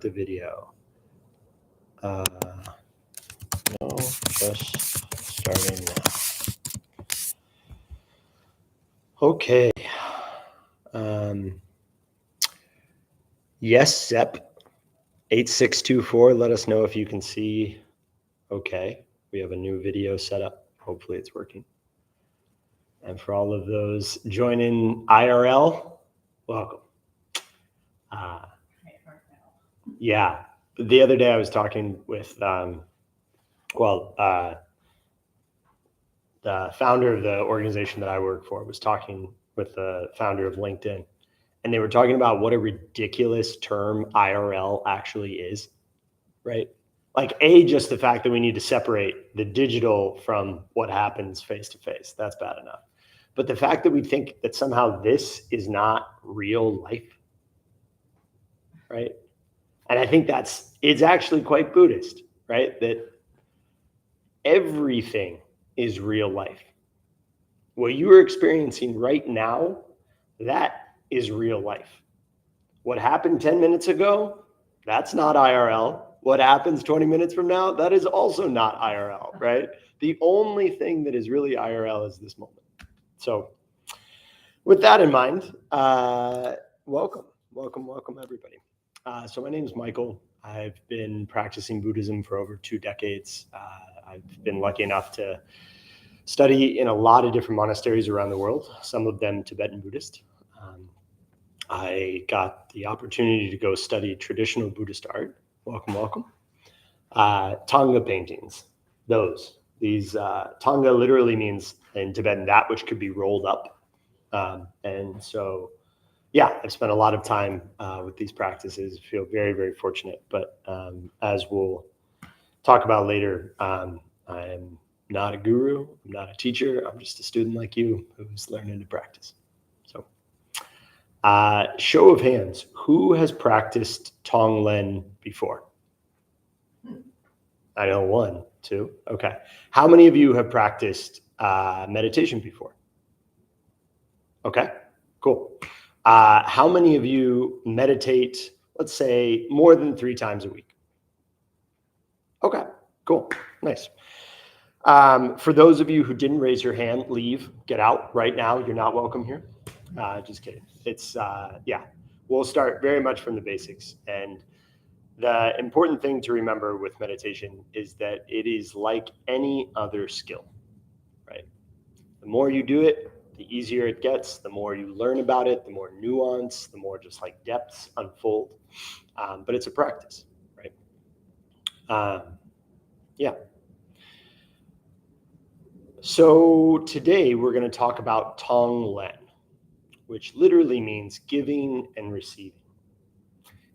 the video. No, just starting now. Okay. Yes, Zep 8624. Let us know if you can see. Okay. We have a new video set up. Hopefully it's working. And for all of those joining IRL, welcome. Yeah. The other day I was talking with, the founder of the organization that I work for was talking with the founder of LinkedIn, and they were talking about what a ridiculous term IRL actually is, right? Like just the fact that we need to separate the digital from what happens face to face, that's bad enough. But the fact that we think that somehow this is not real life, right? And I think it's actually quite Buddhist, right? That everything is real life. What you are experiencing right now, that is real life. What happened 10 minutes ago, that's not IRL. What happens 20 minutes from now, that is also not IRL, right? The only thing that is really IRL is this moment. So with that in mind, welcome everybody. So my name is Michael. I've been practicing Buddhism for over 2 decades. I've been lucky enough to study in a lot of different monasteries around the world, some of them Tibetan Buddhist. I got the opportunity to go study traditional Buddhist art. Welcome. Thangka paintings, these Thangka literally means in Tibetan that which could be rolled up. And so, yeah, I've spent a lot of time with these practices, feel very, very fortunate. But as we'll talk about later, I am not a guru, I'm not a teacher, I'm just a student like you who's learning to practice. So, show of hands, who has practiced Tonglen before? I know 1, 2, okay. How many of you have practiced meditation before? Okay, cool. How many of you meditate, let's say, more than 3 times a week? Okay, cool, nice. For those of you who didn't raise your hand, leave, get out right now. You're not welcome here. Just kidding. It's, yeah, we'll start very much from the basics. And the important thing to remember with meditation is that it is like any other skill, right? The more you do it, the easier it gets, the more you learn about it, the more nuance, the more just like depths unfold. But it's a practice, right? Yeah. So today we're going to talk about Tonglen, which literally means giving and receiving.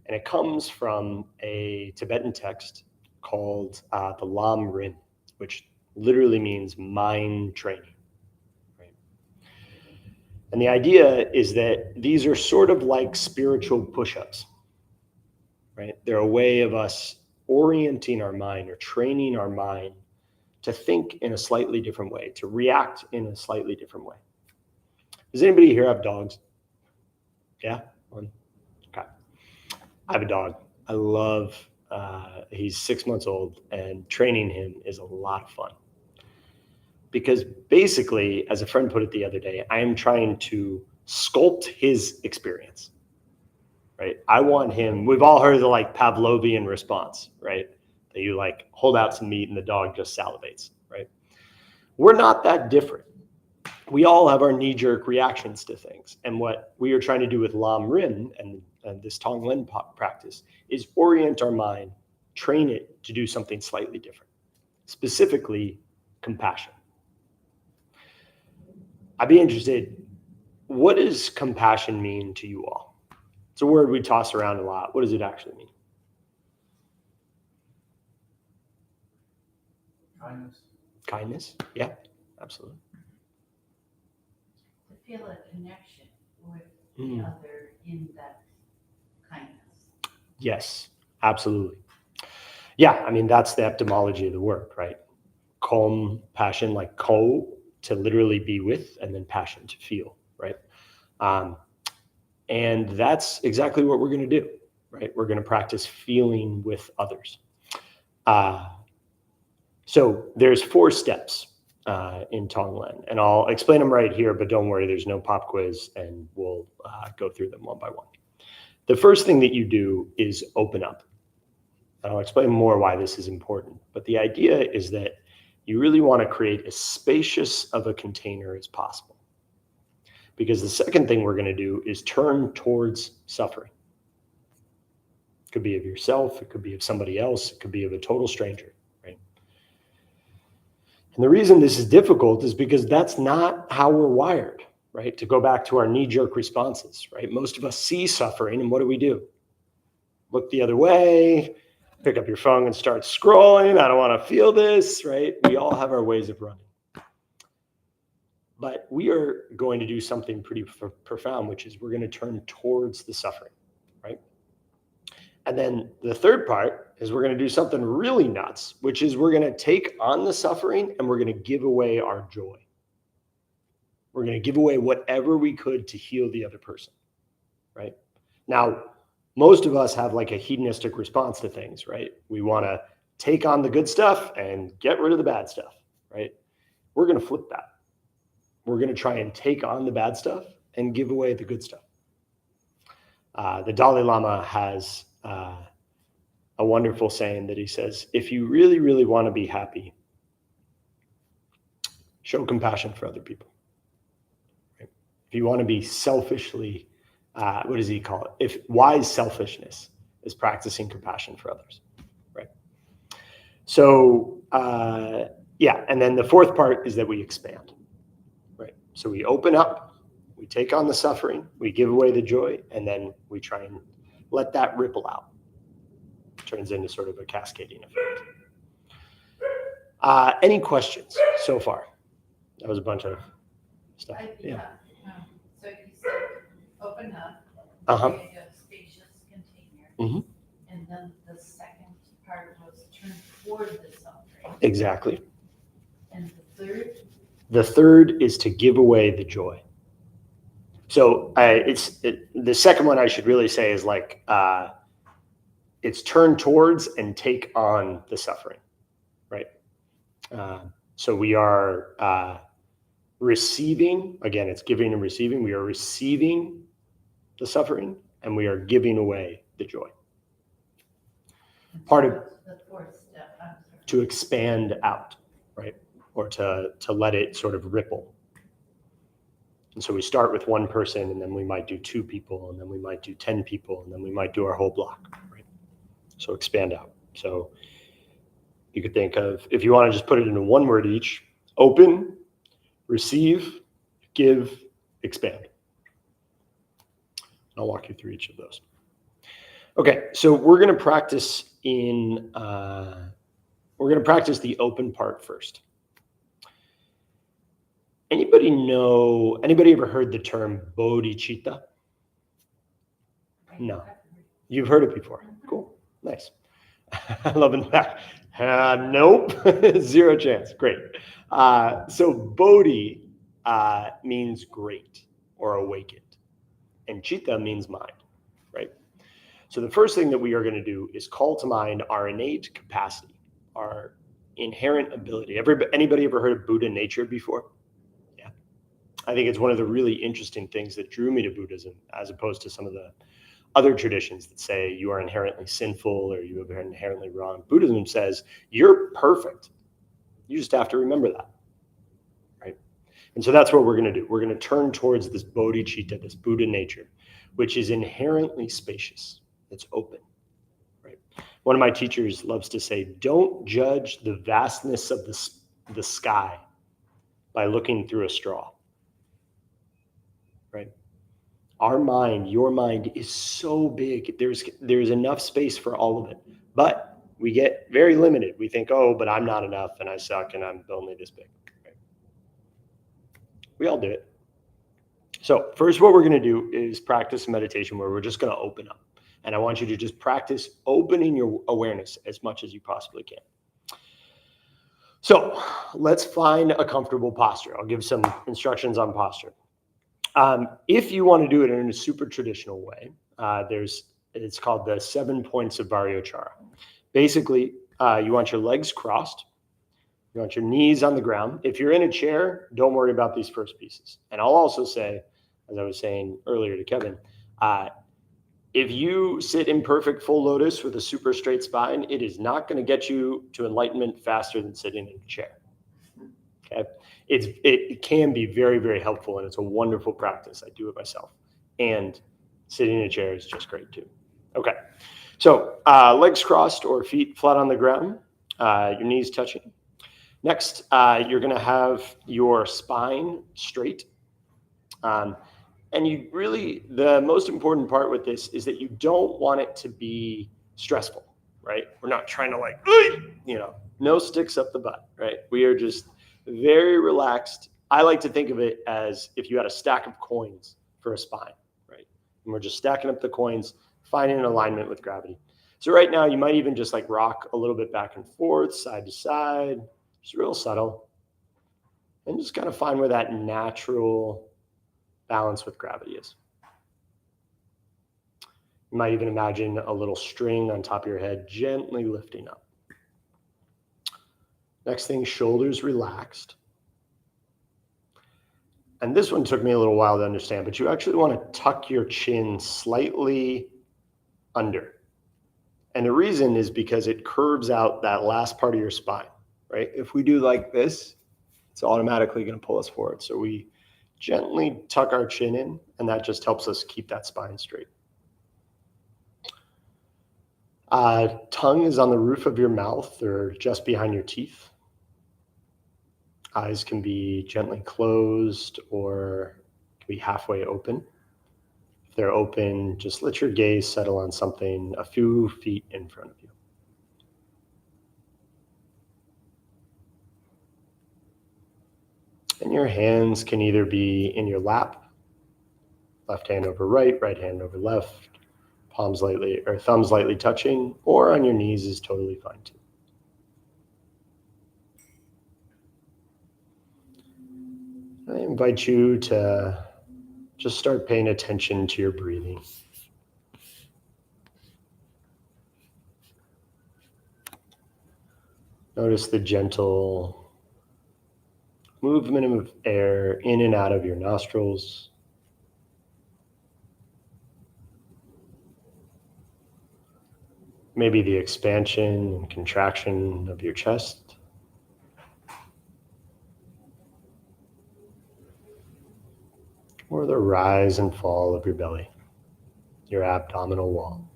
And it comes from a Tibetan text called the Lam Rim, which literally means mind training. Right? And the idea is that these are sort of like spiritual push-ups, right? They're a way of us orienting our mind or training our mind to think in a slightly different way, to react in a slightly different way. Does anybody here have dogs? Yeah? Okay. I have a dog. I love, he's 6 months old, and training him is a lot of fun. Because basically, as a friend put it the other day, I am trying to sculpt his experience, right? I want him, we've all heard of the like Pavlovian response, right? That you like hold out some meat and the dog just salivates, right? We're not that different. We all have our knee-jerk reactions to things. And what we are trying to do with Lam Rim and this Tonglen practice is orient our mind, train it to do something slightly different, specifically compassion. I'd be interested, what does compassion mean to you all? It's a word we toss around a lot. What does it actually mean? Kindness, yeah, absolutely. To feel a connection with the other in that kindness. Yes, absolutely. Yeah, I mean, that's the etymology of the word, right? Compassion, like ko, to literally be with, and then passion, to feel, right? And that's exactly what we're going to do, right? We're going to practice feeling with others. So there's 4 steps in Tonglen, and I'll explain them right here, but don't worry, there's no pop quiz, and we'll go through them one by one. The first thing that you do is open up. And I'll explain more why this is important, but the idea is that you really want to create as spacious of a container as possible. Because the second thing we're going to do is turn towards suffering. It could be of yourself, it could be of somebody else, it could be of a total stranger, right? And the reason this is difficult is because that's not how we're wired, right? To go back to our knee-jerk responses, right? Most of us see suffering, and what do? Look the other way, pick up your phone and start scrolling. I don't want to feel this, right? We all have our ways of running. But we are going to do something pretty profound, which is we're going to turn towards the suffering, right? And then the third part is we're going to do something really nuts, which is we're going to take on the suffering and we're going to give away our joy. We're going to give away whatever we could to heal the other person, right? Now, most of us have like a hedonistic response to things, right? We want to take on the good stuff and get rid of the bad stuff, right? We're going to flip that. We're going to try and take on the bad stuff and give away the good stuff. The Dalai Lama has a wonderful saying that he says, if you really, really want to be happy, show compassion for other people. Right? If you want to be selfishly, what does he call it? If wise selfishness is practicing compassion for others, right? So, yeah, and then the fourth part is that we expand, right? So we open up, we take on the suffering, we give away the joy, and then we try and let that ripple out. It turns into sort of a cascading effect. Any questions so far? That was a bunch of stuff. Yeah. So you said open up, create a spacious container, and then the second part was turn toward the suffering. Exactly. And the third? The third is to give away the joy. So the second one I should really say is like it's turn towards and take on the suffering, right? So we are receiving, again, it's giving and receiving. We are receiving the suffering and we are giving away the joy. Part of the fourth step, to expand out, right? Or to let it sort of ripple. And so we start with one person, and then we might do 2 people, and then we might do 10 people, and then we might do our whole block, right? So expand out. So you could think of, if you want to just put it into one word each, open, receive, give, expand. I'll walk you through each of those. Okay, so we're going to practice the open part first. Anybody ever heard the term bodhicitta? No. You've heard it before. Cool. Nice. I love it back. Nope. 0 chance. Great. So bodhi means great or awakened. And chitta means mind, right? So the first thing that we are going to do is call to mind our innate capacity, our inherent ability. Anybody ever heard of Buddha nature before? Yeah. I think it's one of the really interesting things that drew me to Buddhism, as opposed to some of the other traditions that say you are inherently sinful or you are inherently wrong. Buddhism says you're perfect. You just have to remember that, right? And so that's what we're going to do. We're going to turn towards this bodhicitta, this Buddha nature, which is inherently spacious. It's open, right? One of my teachers loves to say, don't judge the vastness of the sky by looking through a straw, right? Our mind, your mind is so big. There's enough space for all of it, but we get very limited. We think, oh, but I'm not enough and I suck and I'm only this big. Right? We all do it. So first, what we're going to do is practice a meditation where we're just going to open up. And I want you to just practice opening your awareness as much as you possibly can. So let's find a comfortable posture. I'll give some instructions on posture. If you want to do it in a super traditional way, there's It's called the 7 points of Vajrayana. Basically, you want your legs crossed. You want your knees on the ground. If you're in a chair, don't worry about these first pieces. And I'll also say, as I was saying earlier to Kevin, if you sit in perfect full lotus with a super straight spine, it is not going to get you to enlightenment faster than sitting in a chair. Okay, it can be very, very helpful, and it's a wonderful practice. I do it myself, and sitting in a chair is just great too. Okay, so legs crossed or feet flat on the ground, your knees touching. Next, you're going to have your spine straight. And you really, the most important part with this is that you don't want it to be stressful, right? We're not trying to like, no sticks up the butt, right? We are just very relaxed. I like to think of it as if you had a stack of coins for a spine, right? And we're just stacking up the coins, finding an alignment with gravity. So right now, you might even just like rock a little bit back and forth, side to side, just real subtle. And just kind of find where that natural balance with gravity is. You might even imagine a little string on top of your head gently lifting up. Next thing, shoulders relaxed. And this one took me a little while to understand, but you actually want to tuck your chin slightly under. And the reason is because it curves out that last part of your spine, right? If we do like this, it's automatically going to pull us forward. So we gently tuck our chin in, and that just helps us keep that spine straight. Tongue is on the roof of your mouth or just behind your teeth. Eyes can be gently closed or can be halfway open. If they're open, just let your gaze settle on something a few feet in front of you. And your hands can either be in your lap, left hand over right, right hand over left, palms lightly or thumbs lightly touching, or on your knees is totally fine too. I invite you to just start paying attention to your breathing. Notice the gentle movement of air in and out of your nostrils. Maybe the expansion and contraction of your chest. Or the rise and fall of your belly, your abdominal wall.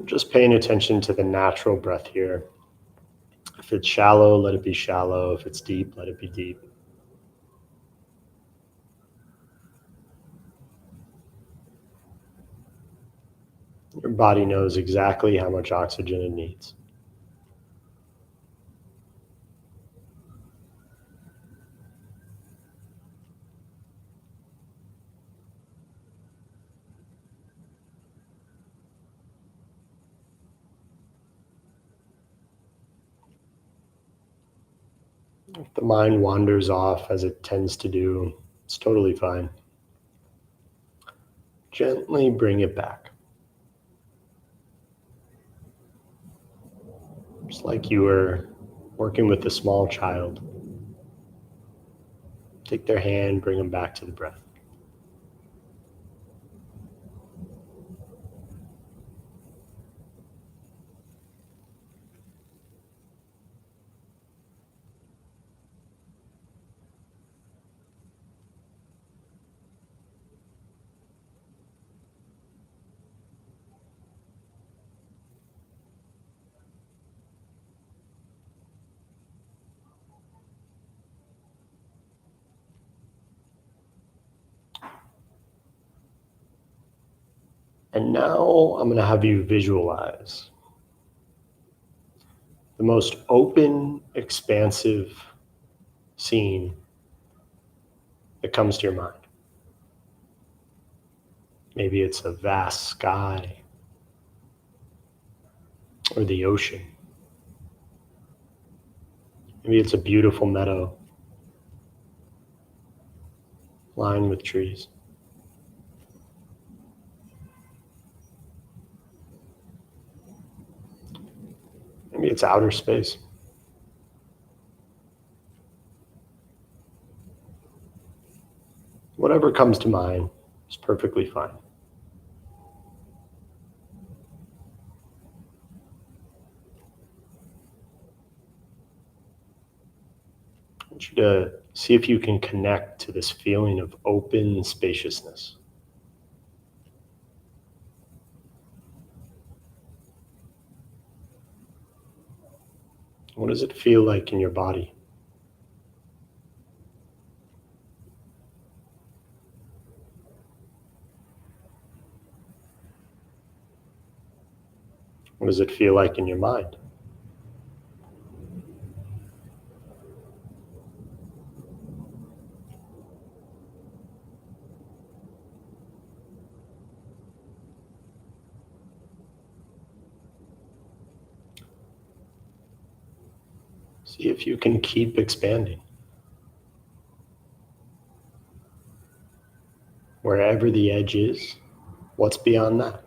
Just paying attention to the natural breath here. If it's shallow, let it be shallow. If it's deep, let it be deep. Your body knows exactly how much oxygen it needs. If the mind wanders off, as it tends to do, it's totally fine. Gently bring it back. Just like you were working with a small child. Take their hand, bring them back to the breath. And now I'm going to have you visualize the most open, expansive scene that comes to your mind. Maybe it's a vast sky. or the ocean. Maybe it's a beautiful meadow lined with trees. Maybe it's outer space. Whatever comes to mind is perfectly fine. I want you to see if you can connect to this feeling of open spaciousness. What does it feel like in your body? What does it feel like in your mind? See if you can keep expanding. Wherever the edge is, what's beyond that?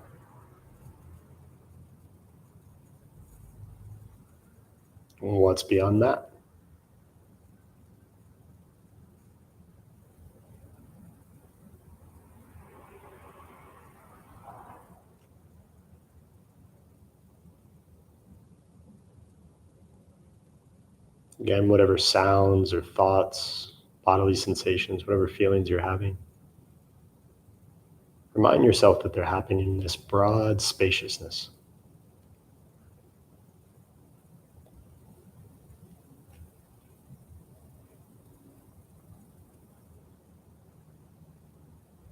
What's beyond that? Again, whatever sounds or thoughts, bodily sensations, whatever feelings you're having, remind yourself that they're happening in this broad spaciousness.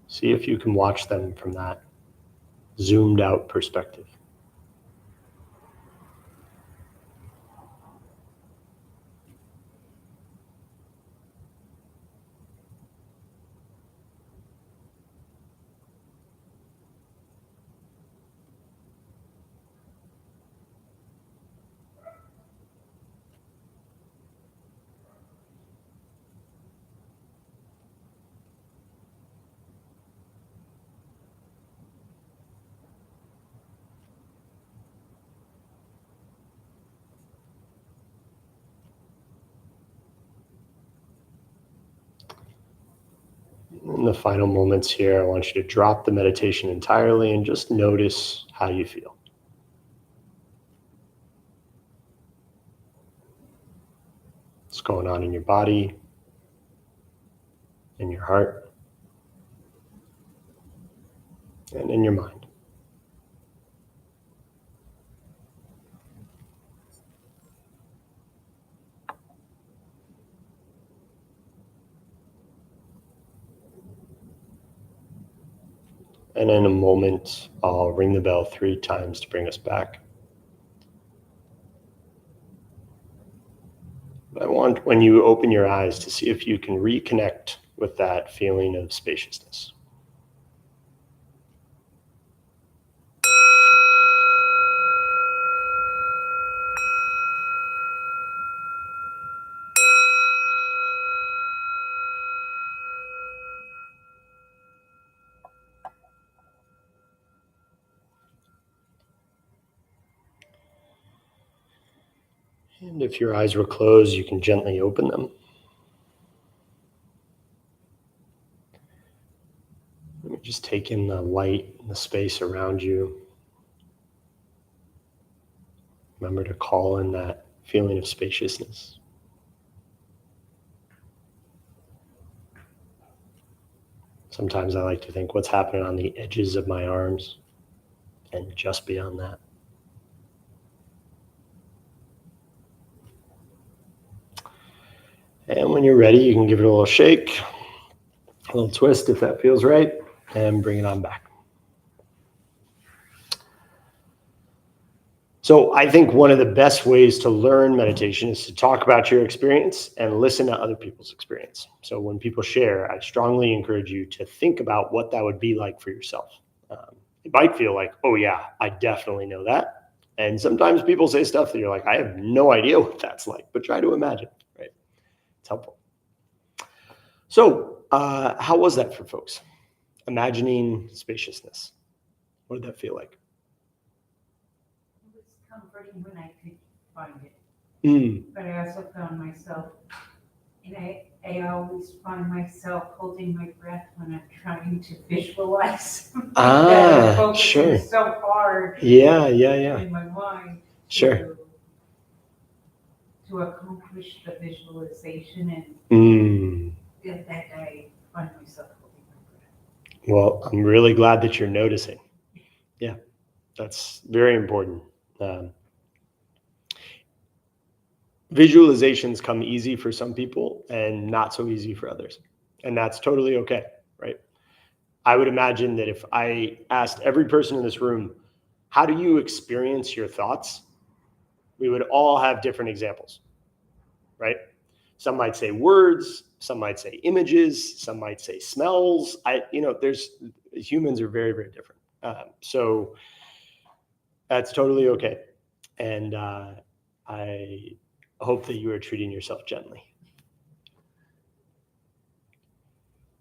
See if you can watch them from that zoomed out perspective. In the final moments here, I want you to drop the meditation entirely and just notice how you feel. What's going on in your body, in your heart, and in your mind. And in a moment, I'll ring the bell 3 times to bring us back. I want, when you open your eyes, to see if you can reconnect with that feeling of spaciousness. And if your eyes were closed, you can gently open them. Let me just take in the light and the space around you. Remember to call in that feeling of spaciousness. Sometimes I like to think what's happening on the edges of my arms and just beyond that. And when you're ready, you can give it a little shake, a little twist if that feels right, and bring it on back. So I think one of the best ways to learn meditation is to talk about your experience and listen to other people's experience. So when people share, I strongly encourage you to think about what that would be like for yourself. It might feel like, oh yeah, I definitely know that. And sometimes people say stuff that you're like, I have no idea what that's like, but try to imagine, right? It's helpful. So how was that for folks? Imagining spaciousness. What did that feel like? It was comforting when I could find it. Mm. But I also found myself, and I always find myself holding my breath when I'm trying to visualize. Sure. So hard. Yeah. In my mind. Sure. To accomplish the visualization, and that I find myself holding my breath. Well, I'm really glad that you're noticing. Yeah, that's very important. Visualizations come easy for some people and not so easy for others. And that's totally okay, right? I would imagine that if I asked every person in this room, how do you experience your thoughts? We would all have different examples, right? Some might say words, some might say images, some might say smells. Humans are very, very different. So that's totally okay. And I hope that you are treating yourself gently.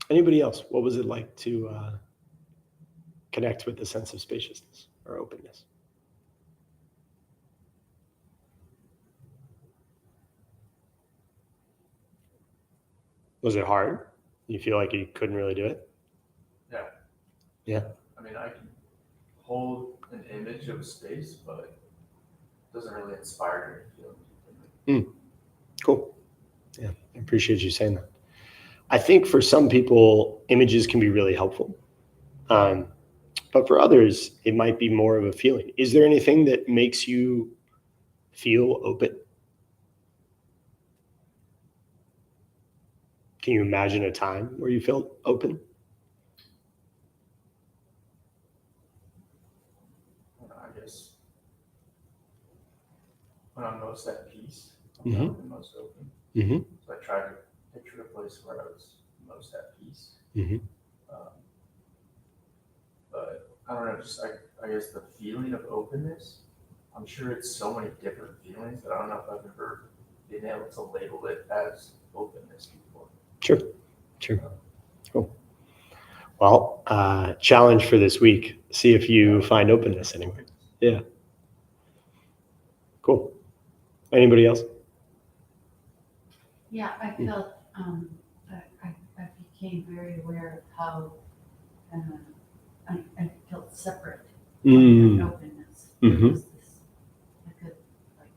Anybody else? What was it like to connect with the sense of spaciousness or openness? Was it hard? You feel like you couldn't really do it? Yeah. I mean, I can hold an image of space, but it doesn't really inspire me to feel. Cool. Yeah, I appreciate you saying that. I think for some people, images can be really helpful. But for others, it might be more of a feeling. Is there anything that makes you feel open? Can you imagine a time where you felt open? I guess when I'm most at peace, Mm-hmm. I'm most open. Mm-hmm. So I try to picture a place where I was most at peace. Mm-hmm. But I don't know, just I guess the feeling of openness, I'm sure it's so many different feelings that I don't know if I've ever been able to label it as openness before. Sure. Cool. Well, challenge for this week. See if you find openness anywhere. Yeah. Cool. Anybody else? Yeah, I felt, I became very aware of how I felt separate from that openness. Mm-hmm. There was this, I could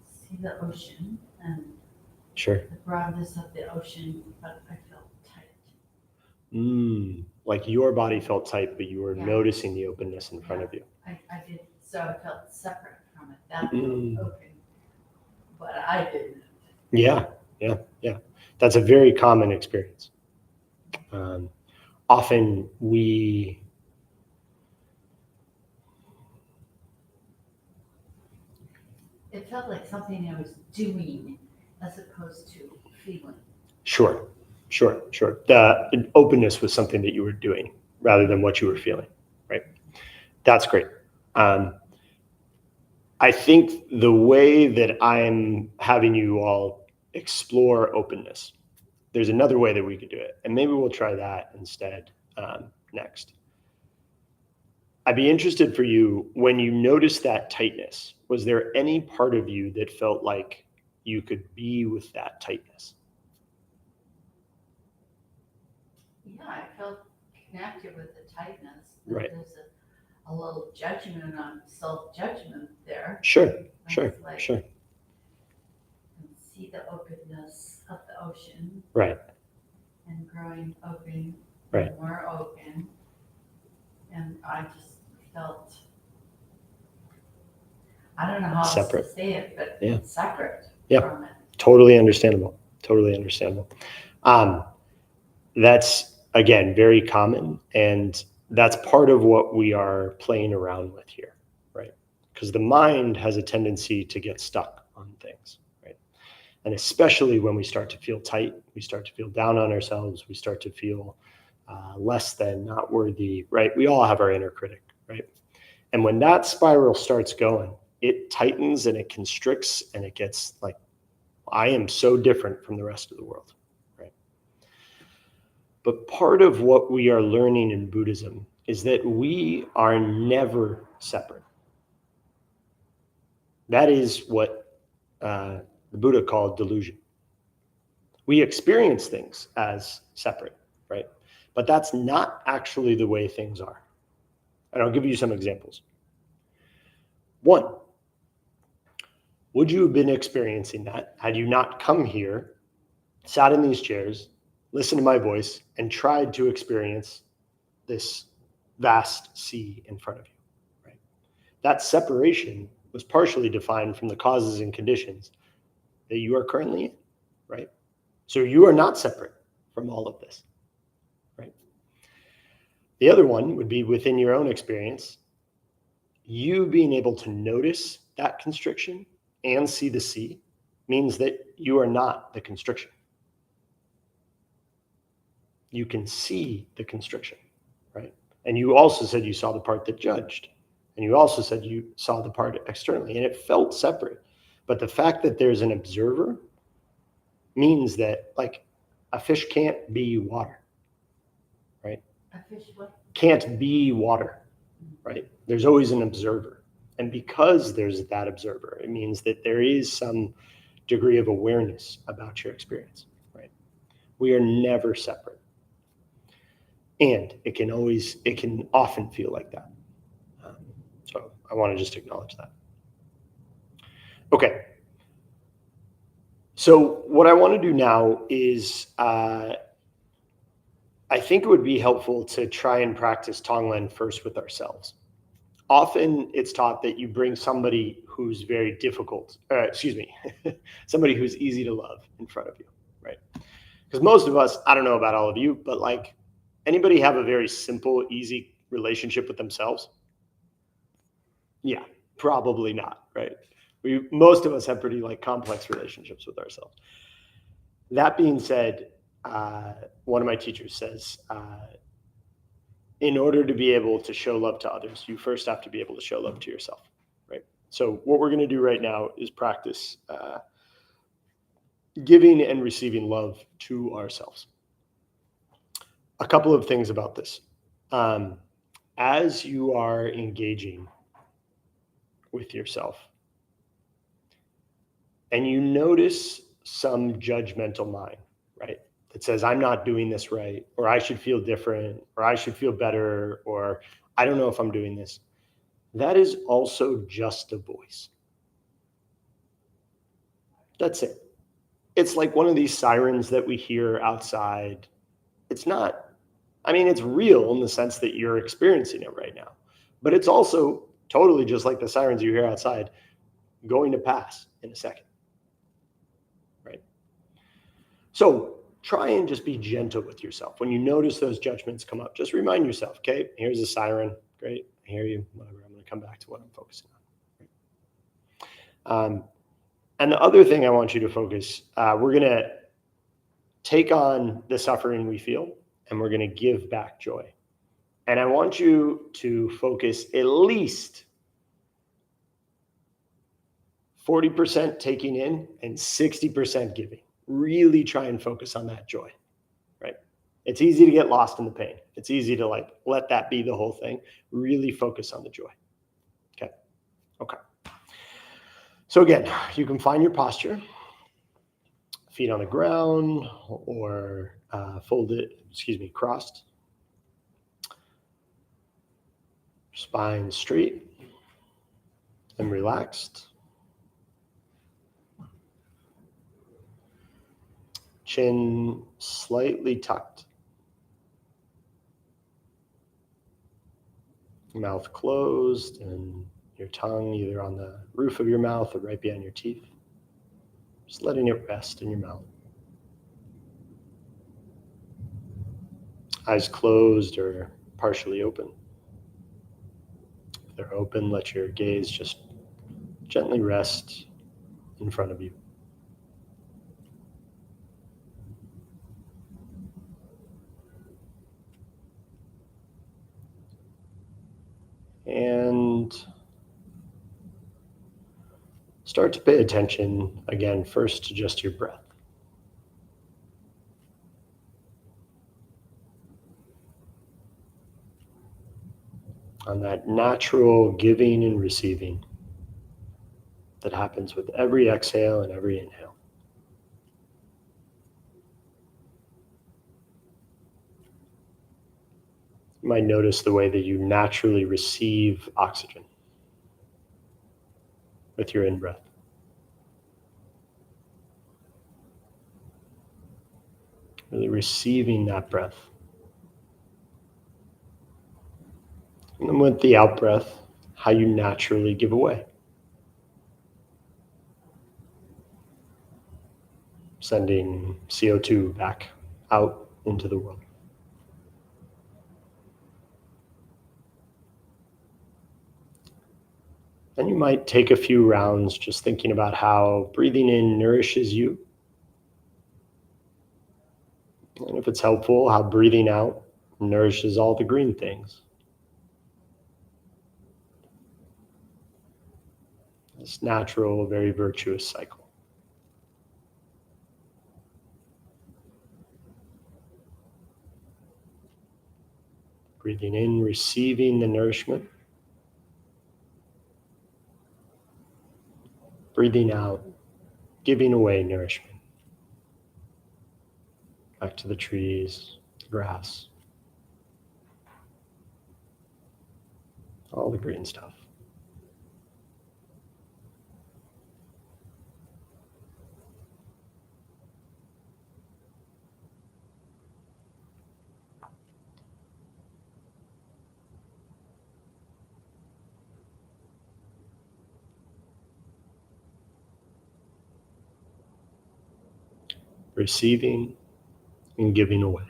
see the ocean and Sure. the broadness of the ocean, but I felt tight. Like your body felt tight, but you were noticing the openness in front of you. I did, so I felt separate from it. That felt open, but I didn't. Yeah. That's a very common experience. Often it felt like something I was doing as opposed to feeling. Sure. The openness was something that you were doing rather than what you were feeling, right? That's great. I think the way that I'm having you all explore openness, there's another way that we could do it, and maybe we'll try that instead next. I'd be interested for you, when you noticed that tightness, was there any part of you that felt like you could be with that tightness? Yeah, I felt connected with the tightness. Right. There's a little judgment on self-judgment there. Sure. And see the openness of the ocean. Right. And growing open. Right. More open. And I just felt, I don't know how separate. else to say it, but separate from it. Totally understandable. That's, again, very common, and that's part of what we are playing around with here, right? Because the mind has a tendency to get stuck on things, right? And especially when we start to feel tight, we start to feel down on ourselves, we start to feel less than, not worthy, right? We all have our inner critic, right? And when that spiral starts going, it tightens and it constricts and it gets like, I am so different from the rest of the world, right? But part of what we are learning in Buddhism is that we are never separate. That is what the Buddha called delusion. We experience things as separate, right? But that's not actually the way things are. And I'll give you some examples. One, would you have been experiencing that had you not come here, sat in these chairs, listened to my voice, and tried to experience this vast sea in front of you, right? That separation was partially defined from the causes and conditions that you are currently in, right? So you are not separate from all of this, right? The other one would be within your own experience, you being able to notice that constriction and see the sea means that you are not the constriction. You can see the constriction, right? And you also said you saw the part that judged. And you also said you saw the part externally, and it felt separate. But the fact that there's an observer means that, like, a fish can't be water, right? A fish what? Can't be water, right? There's always an observer. And because there's that observer, it means that there is some degree of awareness about your experience, right? We are never separate. And it can often feel like that. So I want to just acknowledge that. Okay. So what I want to do now is, I think it would be helpful to try and practice Tonglen first with ourselves. Often it's taught that you bring somebody who's very difficult, somebody who's easy to love in front of you, right? Because most of us, I don't know about all of you, but like, anybody have a very simple, easy relationship with themselves? Yeah, probably not, right? Most of us have pretty like complex relationships with ourselves. That being said, one of my teachers says, in order to be able to show love to others, you first have to be able to show love to yourself, right? So what we're going to do right now is practice giving and receiving love to ourselves. A couple of things about this. As you are engaging with yourself and you notice some judgmental mind, right? That says, I'm not doing this right, or I should feel different, or I should feel better, or I don't know if I'm doing this. That is also just a voice. That's it. It's like one of these sirens that we hear outside. It's not, I mean, it's real in the sense that you're experiencing it right now, but it's also totally just like the sirens you hear outside going to pass in a second, right? So try and just be gentle with yourself. When you notice those judgments come up, just remind yourself, okay, here's a siren. Great, I hear you, whatever. I'm going to come back to what I'm focusing on. And the other thing I want you to focus, we're going to take on the suffering we feel, and we're going to give back joy. And I want you to focus at least 40% taking in and 60% giving. Really try and focus on that joy, right? It's easy to get lost in the pain. It's easy to like let that be the whole thing. Really focus on the joy. Okay. So again, you can find your posture, feet on the ground or crossed. Spine straight and relaxed. Chin slightly tucked. Mouth closed and your tongue either on the roof of your mouth or right behind your teeth. Just letting it rest in your mouth. Eyes closed or partially open. If they're open, let your gaze just gently rest in front of you. And start to pay attention again, first to just your breath. On that natural giving and receiving that happens with every exhale and every inhale. You might notice the way that you naturally receive oxygen with your in-breath. Really receiving that breath. And then with the out-breath, how you naturally give away. Sending CO2 back out into the world. Then you might take a few rounds just thinking about how breathing in nourishes you. And if it's helpful, how breathing out nourishes all the green things. This natural, very virtuous cycle. Breathing in, receiving the nourishment. Breathing out, giving away nourishment. Back to the trees, the grass, all the green stuff. Receiving and giving away.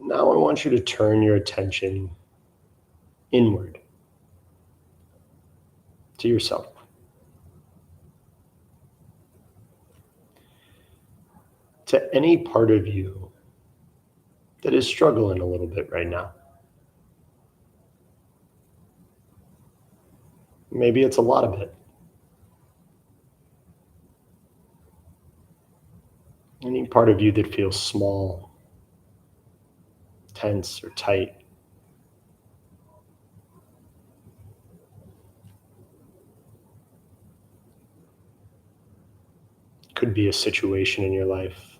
Now I want you to turn your attention inward to yourself. To any part of you that is struggling a little bit right now. Maybe it's a lot of it. Any part of you that feels small, tense, or tight. Could be a situation in your life.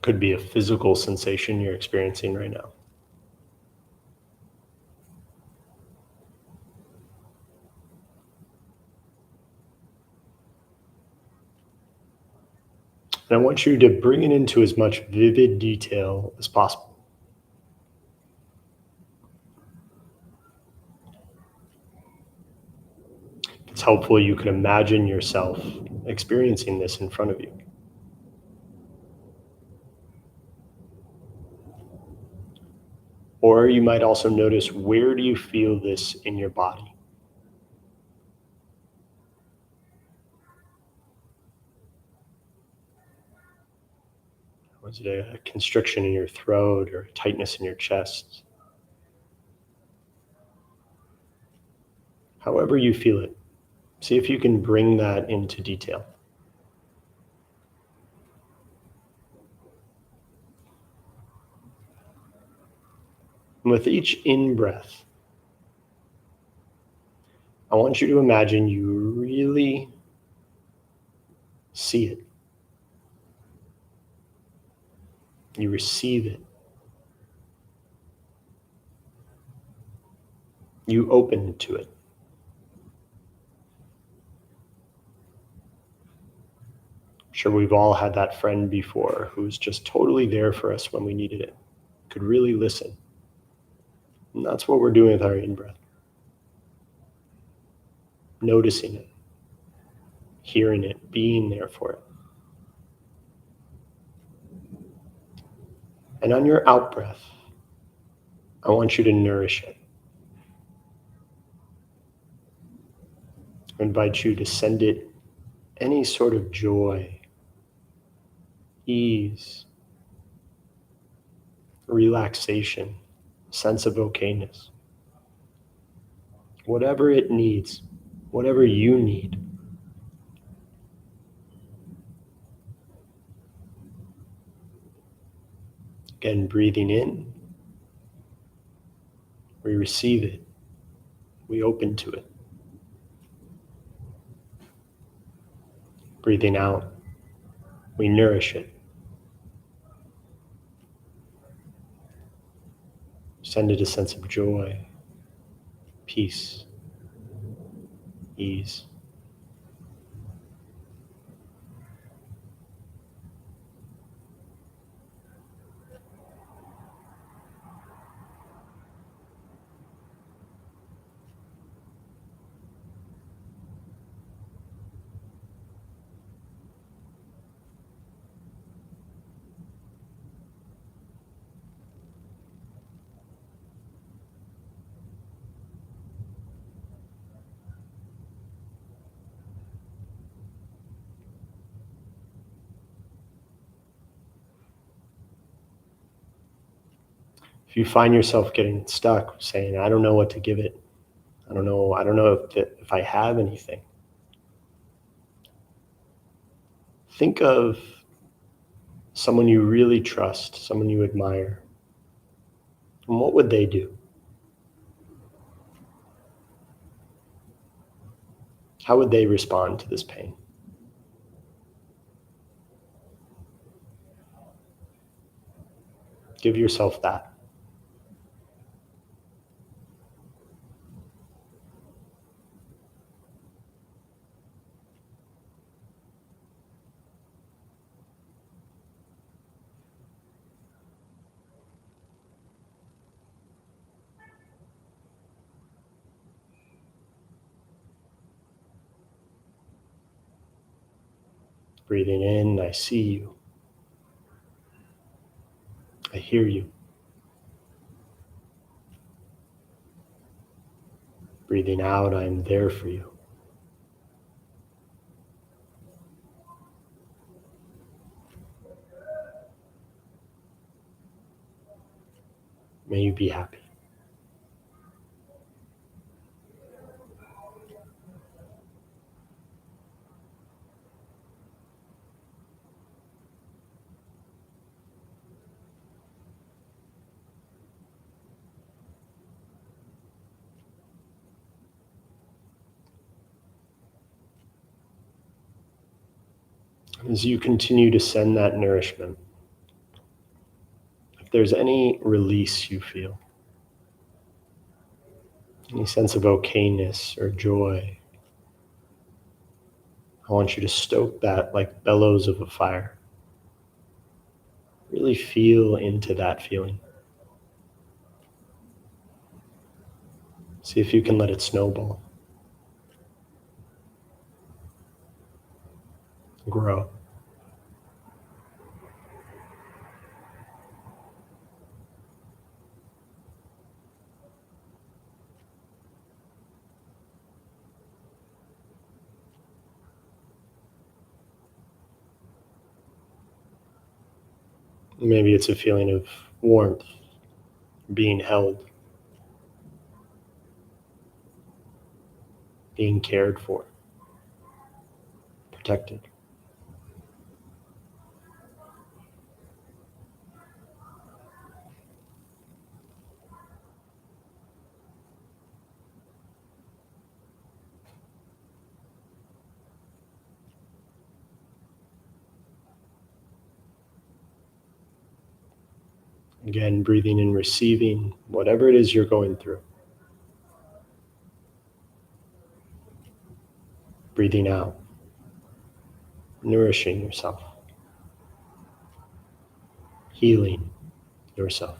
Could be a physical sensation you're experiencing right now. And I want you to bring it into as much vivid detail as possible. If it's helpful, you can imagine yourself experiencing this in front of you. Or you might also notice, where do you feel this in your body? Was it a constriction in your throat or a tightness in your chest? However you feel it, see if you can bring that into detail. And with each in-breath, I want you to imagine you really see it. You receive it. You open to it. I'm sure we've all had that friend before who's just totally there for us when we needed it, could really listen. And that's what we're doing with our in-breath. Noticing it, hearing it, being there for it. And on your out breath, I want you to nourish it. I invite you to send it any sort of joy, ease, relaxation, sense of okayness. Whatever it needs, whatever you need. Again, breathing in, we receive it, we open to it. Breathing out, we nourish it. Send it a sense of joy, peace, ease. If you find yourself getting stuck saying, I don't know what to give it, I don't know if I have anything. Think of someone you really trust, someone you admire. And what would they do? How would they respond to this pain? Give yourself that. Breathing in, I see you. I hear you. Breathing out, I am there for you. May you be happy. As you continue to send that nourishment, if there's any release you feel, any sense of okayness or joy, I want you to stoke that like bellows of a fire. Really feel into that feeling. See if you can let it snowball, grow. Maybe it's a feeling of warmth, being held, being cared for, protected. Again, breathing in, receiving whatever it is you're going through. Breathing out, nourishing yourself, healing yourself.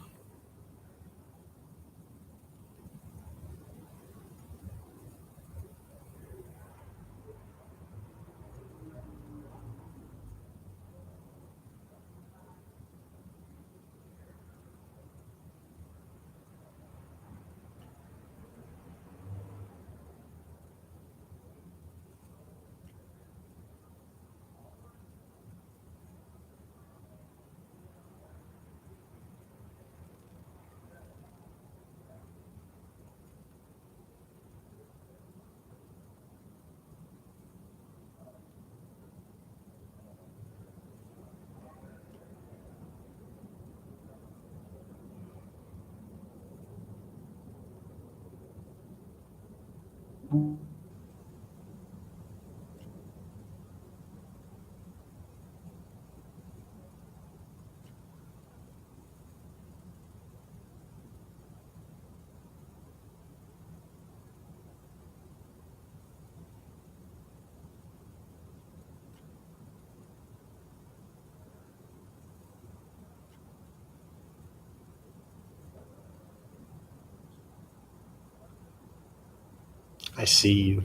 I see you,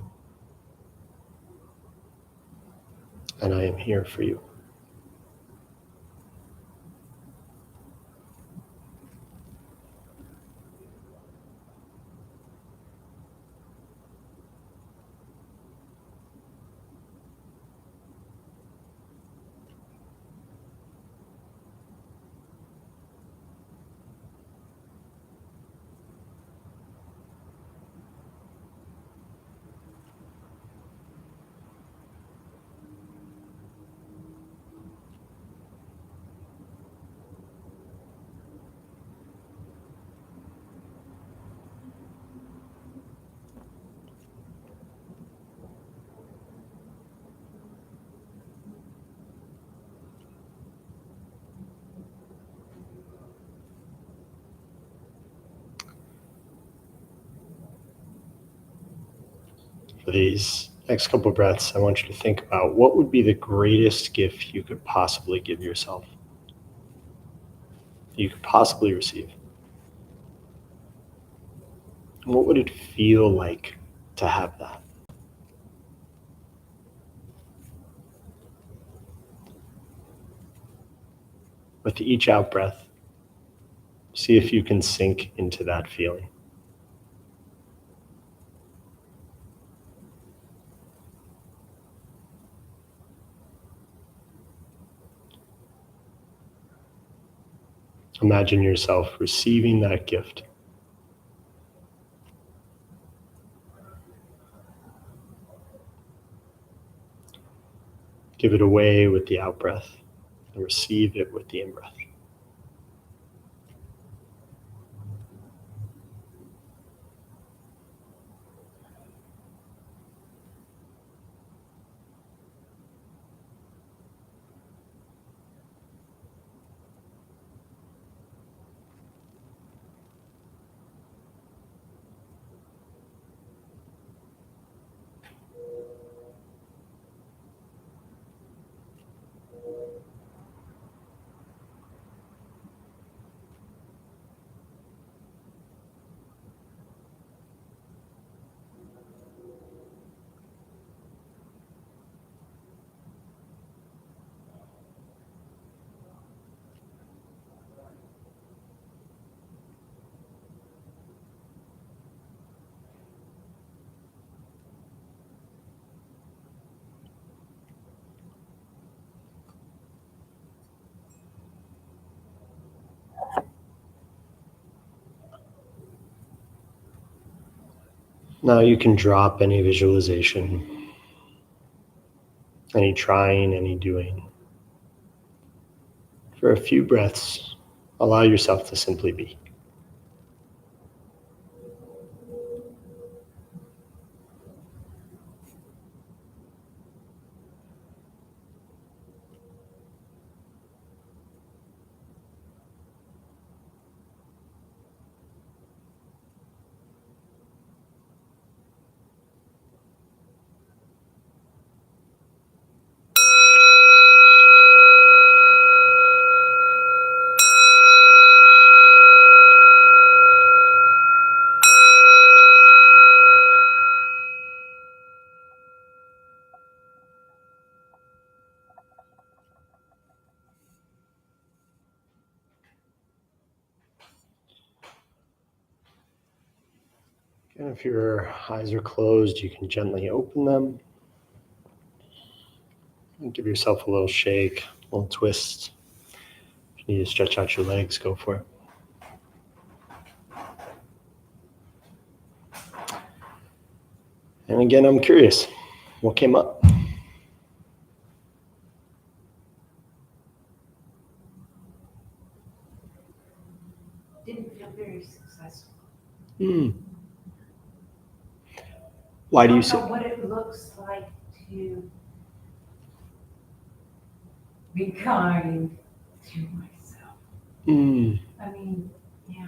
and I am here for you. For these next couple of breaths, I want you to think about what would be the greatest gift you could possibly give yourself, you could possibly receive. What would it feel like to have that? With each out breath, see if you can sink into that feeling. Imagine yourself receiving that gift. Give it away with the out breath and receive it with the in breath. Now you can drop any visualization, any trying, any doing. For a few breaths, allow yourself to simply be. And if your eyes are closed, you can gently open them and give yourself a little shake, a little twist. If you need to stretch out your legs, go for it. And again, I'm curious, what came up? Didn't feel very successful. Why do you I say? don't know what it looks like to be kind to myself. I mean, yeah.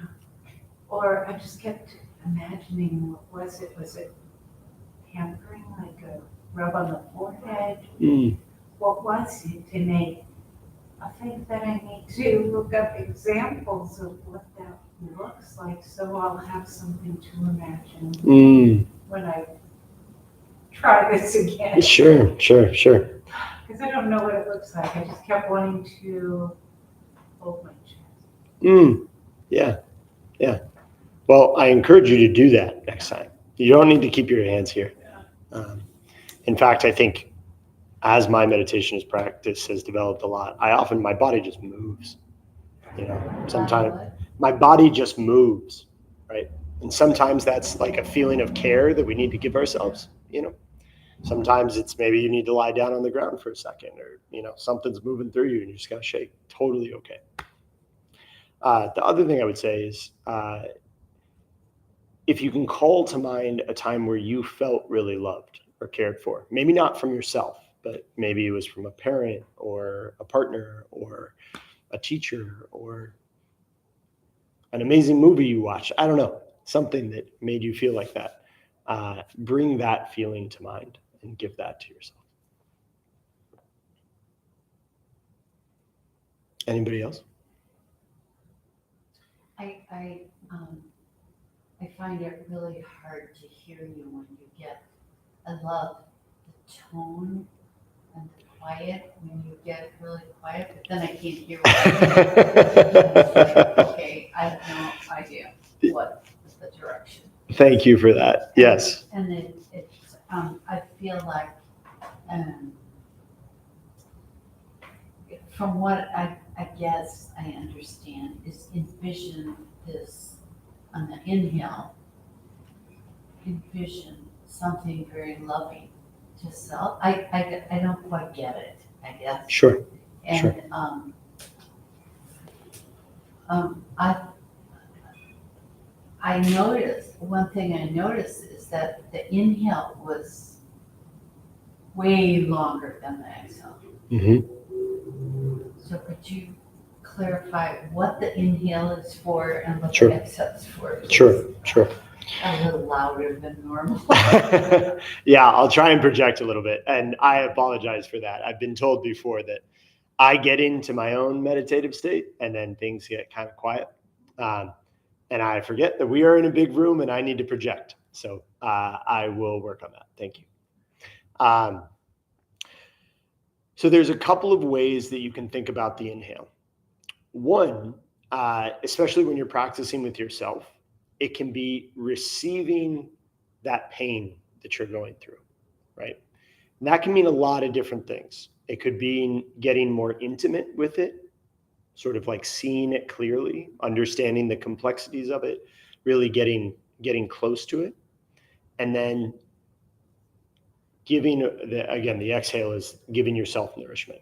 Or I just kept imagining, what was it? Was it pampering, like a rub on the forehead? What was it? And I think that I need to look up examples of what that looks like, so I'll have something to imagine when I try this again. Sure. Because I don't know what it looks like. I just kept wanting to hold my chest. Yeah. Well, I encourage you to do that next time. You don't need to keep your hands here. In fact, I think as my meditation practice has developed a lot, my body just moves. Sometimes my body just moves, right? And sometimes that's like a feeling of care that we need to give ourselves. Sometimes it's maybe you need to lie down on the ground for a second, or something's moving through you and you just gotta shake. Totally okay. The other thing I would say is, if you can call to mind a time where you felt really loved or cared for, maybe not from yourself, but maybe it was from a parent or a partner or a teacher or an amazing movie you watched, I don't know, something that made you feel like that. Bring that feeling to mind and give that to yourself. Anybody else? I find it really hard to hear you when you get, I love the tone and the quiet when you get really quiet, but then I can't hear what okay, I have no idea what is the direction. Thank you for that. Yes. And it's I feel like, from what I guess I understand, is envision this on the inhale, envision something very loving to self. I don't quite get it, I guess. Sure. And I noticed, one thing I noticed is that the inhale was way longer than the exhale. So could you clarify what the inhale is for and what the exhale is for? Sure. A little louder than normal. Yeah, I'll try and project a little bit. And I apologize for that. I've been told before that I get into my own meditative state and then things get kind of quiet. And I forget that we are in a big room and I need to project. So I will work on that. Thank you. So there's a couple of ways that you can think about the inhale. One, especially when you're practicing with yourself, it can be receiving that pain that you're going through, right? And that can mean a lot of different things. It could be getting more intimate with it, sort of like seeing it clearly, understanding the complexities of it, really getting close to it. And then the exhale is giving yourself nourishment.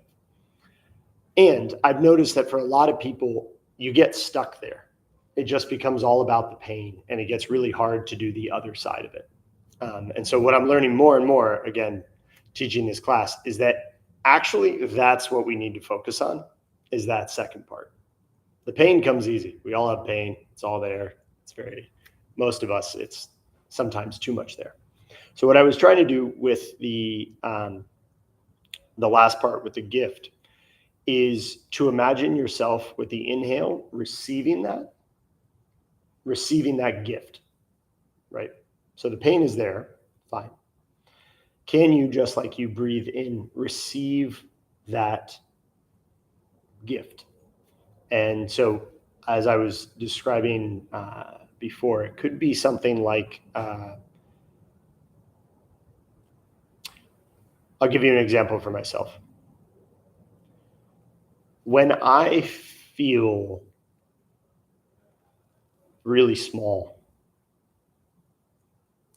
And I've noticed that for a lot of people, you get stuck there. It just becomes all about the pain, and it gets really hard to do the other side of it. And so what I'm learning more and more, again, teaching this class, is that actually that's what we need to focus on, is that second part. The pain comes easy. We all have pain. It's all there. Most of us, it's sometimes too much there. So what I was trying to do with the last part with the gift is to imagine yourself with the inhale receiving that gift, right? So the pain is there, fine. Can you, just like you breathe in, receive that gift? And so as I was describing before, it could be something like, I'll give you an example for myself. When I feel really small,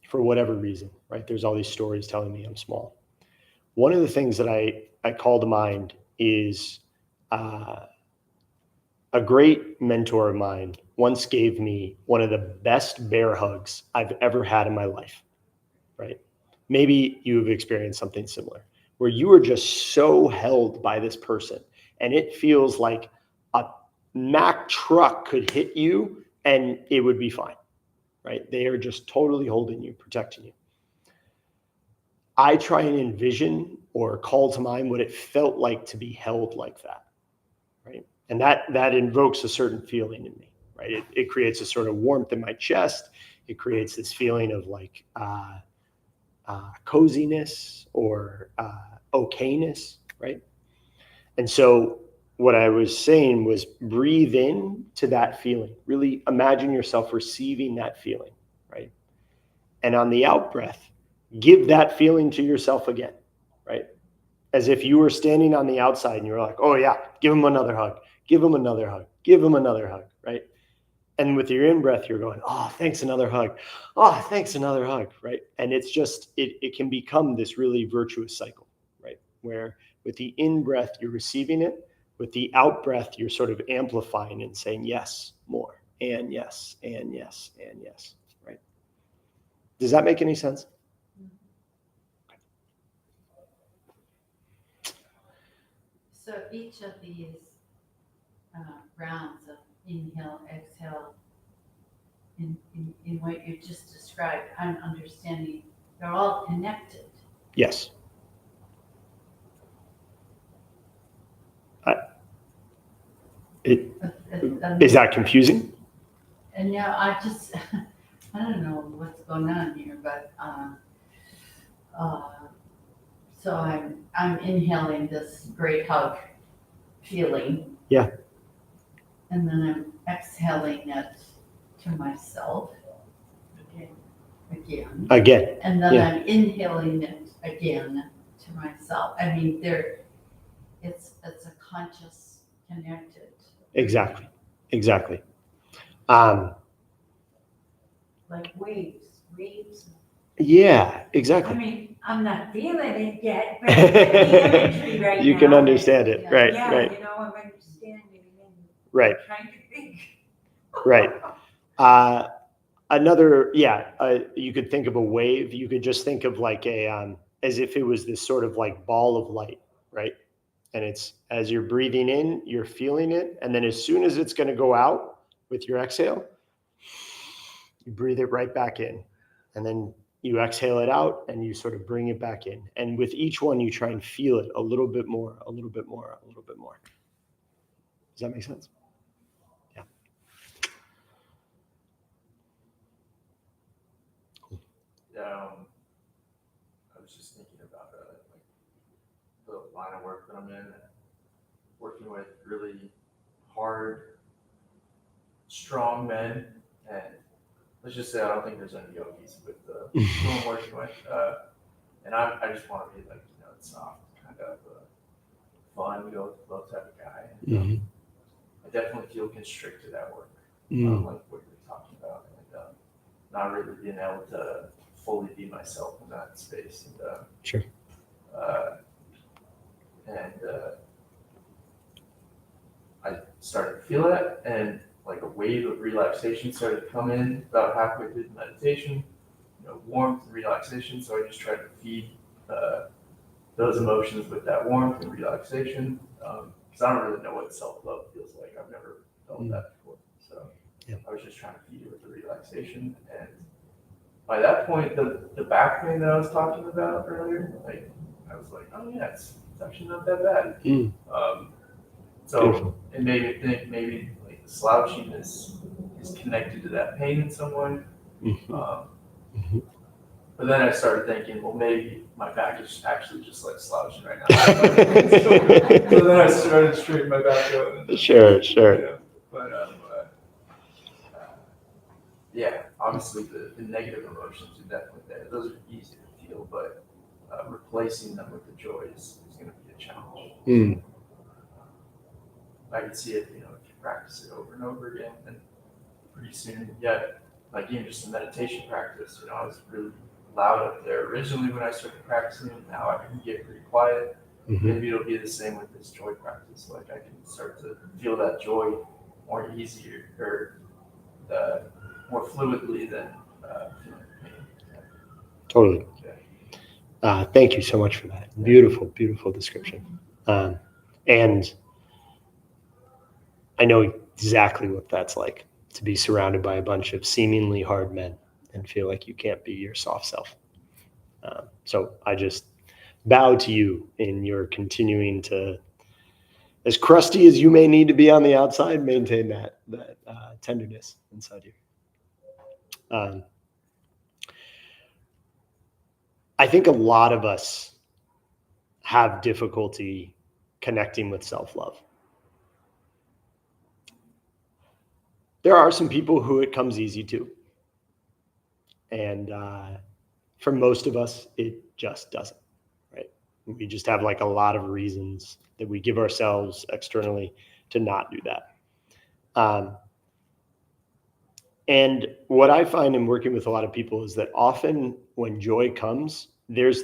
for whatever reason, right? There's all these stories telling me I'm small. One of the things that I call to mind is a great mentor of mine once gave me one of the best bear hugs I've ever had in my life, right? Maybe you've experienced something similar where you are just so held by this person and it feels like a Mack truck could hit you and it would be fine, right? They are just totally holding you, protecting you. I try and envision or call to mind what it felt like to be held like that, right? And that invokes a certain feeling in me, right? It creates a sort of warmth in my chest. It creates this feeling of like coziness or okayness, right? And so what I was saying was breathe in to that feeling. Really imagine yourself receiving that feeling, right? And on the out breath, give that feeling to yourself again, right? As if you were standing on the outside and you were like, oh yeah, give him another hug, give him another hug, give him another hug, right? And with your in-breath, you're going, oh, thanks, another hug. Oh, thanks, another hug, right? And it's just, it can become this really virtuous cycle, right? Where with the in-breath, you're receiving it. With the out-breath, you're sort of amplifying and saying yes, more, and yes, and yes, and yes, right? Does that make any sense? So each of these rounds of inhale, exhale, in what you just described, I'm understanding they're all connected. Yes. Is that confusing? And yeah, I don't know what's going on here, but so I'm inhaling this great hug feeling. Yeah. And then I'm exhaling it to myself again. And then I'm inhaling it again to myself. I mean, it's a conscious connected. Exactly. Like waves. Yeah, exactly. I mean, I'm not feeling it yet, but the imagery right now. You can understand it, right? Yeah, right. I'm understanding and right. trying to think. Right. You could think of a wave. You could just think of like as if it was this sort of like ball of light, right? And it's as you're breathing in, you're feeling it. And then as soon as it's going to go out with your exhale, you breathe it right back in. And then you exhale it out and you sort of bring it back in. And with each one, you try and feel it a little bit more, a little bit more, a little bit more. Does that make sense? Yeah. I was just thinking about like the line of work that I'm in, working with really hard, strong men, and let's just say I don't think there's any yogis with who I'm working with, and I just want to be like soft, kind of fun, go with the flow type of guy. And, I definitely feel constricted at work, like what you're talking about, and not really being able to fully be myself in that space. And, sure. I started to feel that, and like a wave of relaxation started to come in about halfway through the meditation, warmth and relaxation. So I just tried to feed those emotions with that warmth and relaxation, because I don't really know what self-love feels like. I've never felt that before. So I was just trying to feed it with the relaxation. And by that point, the back pain that I was talking about earlier, like I was like, oh yeah, it's actually not that bad. So it made me think maybe like the slouchiness is connected to that pain in some way. But then I started thinking, well, maybe my back is actually just like slouching right now. So then I started to straighten my back out. And, Sure. But yeah, obviously the negative emotions are definitely there. Those are easy to feel, but replacing them with the joy is going to be a challenge. I can see it, if you practice it over and over again, and pretty soon, like even just a meditation practice, I was really loud up there originally when I started practicing, and now I can get pretty quiet. Maybe it'll be the same with this joy practice. Like I can start to feel that joy more easier or more fluidly than feeling pain. Totally. Yeah. Thank you so much for that. Beautiful, beautiful description. And I know exactly what that's like, to be surrounded by a bunch of seemingly hard men and feel like you can't be your soft self. So I just bow to you in your continuing to, as crusty as you may need to be on the outside, maintain that tenderness inside you. I think a lot of us have difficulty connecting with self-love. There are some people who it comes easy to. And for most of us, it just doesn't, right? We just have like a lot of reasons that we give ourselves externally to not do that. And what I find in working with a lot of people is that often when joy comes, there's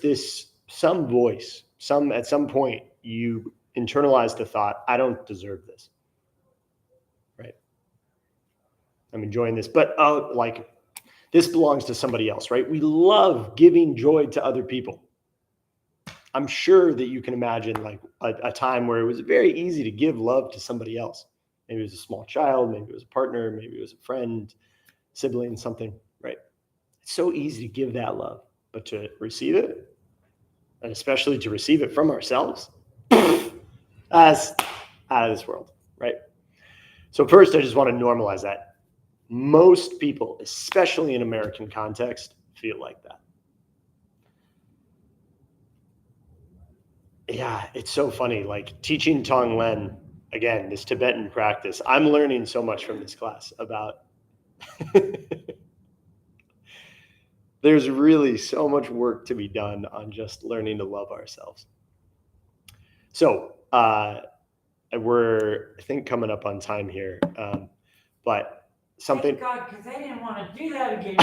some voice, at some point you internalize the thought, I don't deserve this, right? I'm enjoying this, but like this belongs to somebody else, right? We love giving joy to other people. I'm sure that you can imagine like a time where it was very easy to give love to somebody else. Maybe it was a small child, maybe it was a partner, maybe it was a friend, sibling, something, right? It's so easy to give that love, but to receive it, and especially to receive it from ourselves, that's out of this world, right? So first, I just want to normalize that. Most people, especially in American context, feel like that. Yeah, it's so funny. Like teaching Tonglen, again, this Tibetan practice, I'm learning so much from this class about there's really so much work to be done on just learning to love ourselves. So we're, I think, coming up on time here, but something. Thank God, because I didn't want to do that again.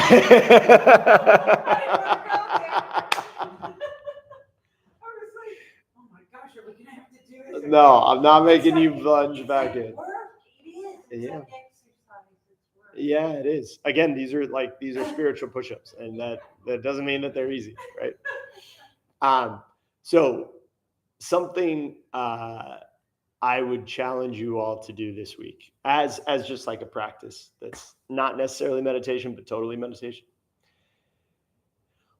No, I'm not making you plunge back in. Yeah. Yeah, it is. Again, these are spiritual push-ups, and that doesn't mean that they're easy, right? So something I would challenge you all to do this week, as just like a practice that's not necessarily meditation, but totally meditation.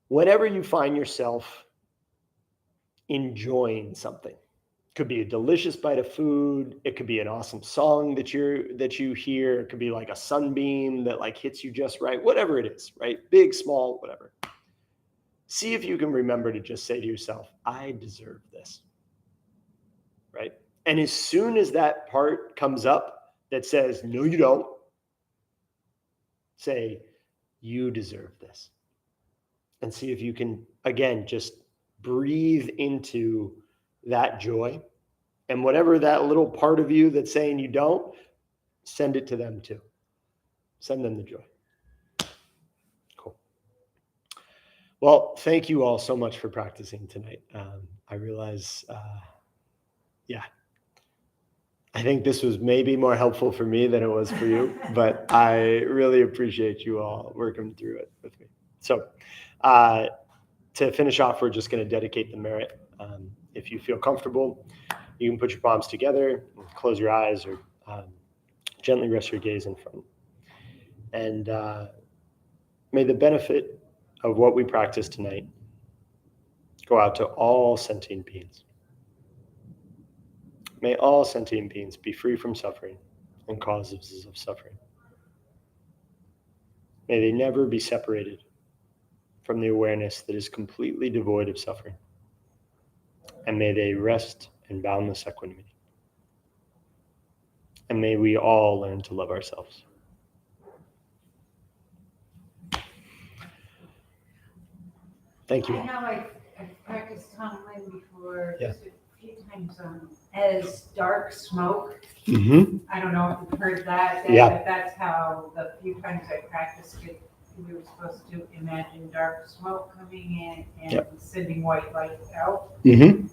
Whenever you find yourself enjoying something, could be a delicious bite of food, it could be an awesome song that you hear, it could be like a sunbeam that like hits you just right, whatever it is, right? Big, small, whatever. See if you can remember to just say to yourself, I deserve this, right? And as soon as that part comes up that says, no, you don't, say, you deserve this. And see if you can, again, just breathe into that joy. And whatever that little part of you that's saying you don't, send it to them too. Send them the joy. Cool. Well, thank you all so much for practicing tonight. I realize, I think this was maybe more helpful for me than it was for you, but I really appreciate you all working through it with me. So to finish off, we're just going to dedicate the merit. If you feel comfortable, you can put your palms together, close your eyes, or gently rest your gaze in front. And may the benefit of what we practice tonight go out to all sentient beings. May all sentient beings be free from suffering and causes of suffering. May they never be separated from the awareness that is completely devoid of suffering. And may they rest in boundless equanimity. And may we all learn to love ourselves. Thank you all. I know I've practiced Tonglen before, Yeah. just a few times as dark smoke. Mm-hmm. I don't know if you've heard that. Yeah. But that's how the few times I practiced it, we were supposed to imagine dark smoke coming in and Yep. sending white light out. Mm-hmm.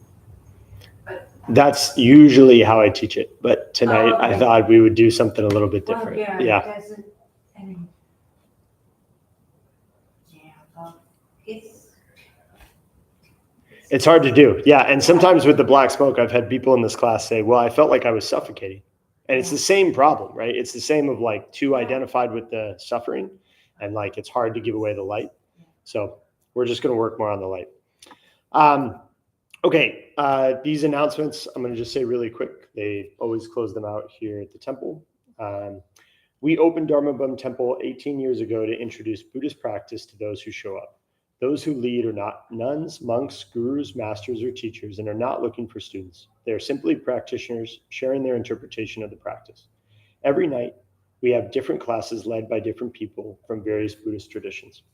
But that's usually how I teach it. But tonight okay. I thought we would do something a little bit Well, different. yeah. It doesn't, I mean, yeah, well, it's It's hard to do. Yeah. And sometimes with the black smoke, I've had people in this class say, well, I felt like I was suffocating. And it's the same problem, right? It's the same of like too identified with the suffering and like it's hard to give away the light. So we're just going to work more on the light. Okay. These announcements, I'm going to just say really quick. They always close them out here at the temple. We opened Dharmabumtemple 18 years ago to introduce Buddhist practice to those who show up. Those who lead are not nuns, monks, gurus, masters, or teachers, and are not looking for students. They are simply practitioners sharing their interpretation of the practice. Every night, we have different classes led by different people from various Buddhist traditions.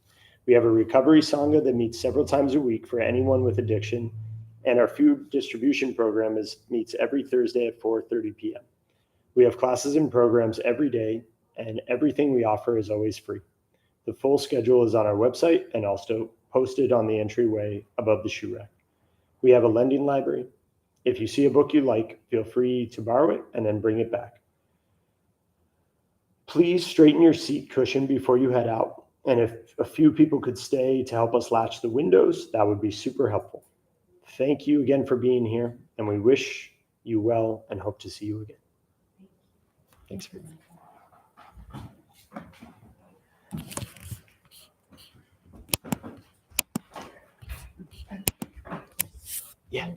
We have a recovery sangha that meets several times a week for anyone with addiction, and our food distribution program meets every Thursday at 4:30 p.m. We have classes and programs every day, and everything we offer is always free. The full schedule is on our website and also posted on the entryway above the shoe rack. We have a lending library. If you see a book you like, feel free to borrow it and then bring it back. Please straighten your seat cushion before you head out. And if a few people could stay to help us latch the windows, that would be super helpful. Thank you again for being here, and we wish you well and hope to see you again. Thanks. Yeah.